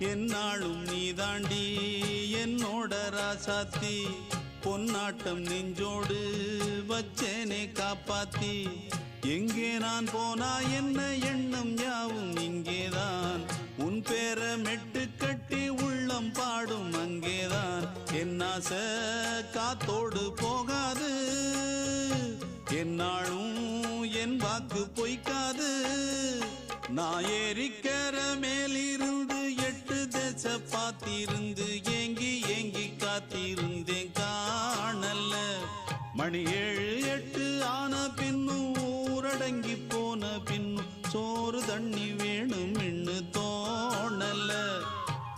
என்னாலும் நீதாண்டி என்னோட ராசாத்தி பொன்னாட்டம் நெஞ்சோடு வச்சேனே காப்பாத்தி எங்கே நான் போனா என்ன எண்ணம் யாவும் இங்கேதான் உன் பேர மெட்டு கட்டி உள்ளம் பாடும் அங்கேதான் என் ஆசை காத்தோடு போகாது என்னாலும் என் வாக்கு பொய்க்காது நான் ஏறிக்கர மேலிருந்து 8 தேச பார்த்திருந்து ஏங்கி ஏங்கி காத்திருந்தேன் காணல்ல மணி 7 8 ஆன பின்னும் ஊரடங்கி போன பின்னும் சோறு தண்ணி வேணும் இன்னு தோணல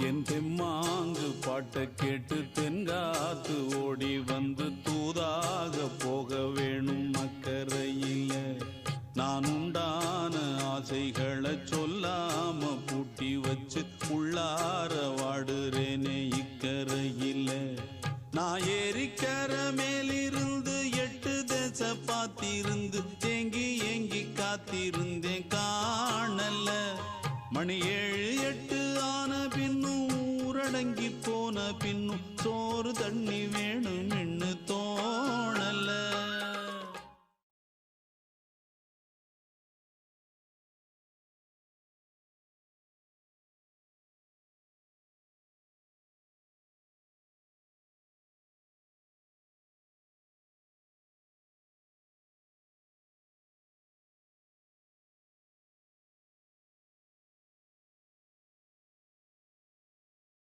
என் தெம்மாங்கு பாட்டை கேட்டு தென்காத்து ஓடி வந்து தூதாக போக வேணும் அக்கறையில நான் உண்டான ஆசைகளை சொல்லாம பூட்டி வச்சு உள்ளார வாடுறேனே இக்கரையில நான் ஏறிக்கர மேலிருந்து 8 தேச பார்த்திருந்து ஏங்கி ஏங்கி காத்திருந்தேன் காணல மணி 7 8 ஆன பின்னும் ஊரடங்கி போன பின்னும் சோறு தண்ணி வேணும்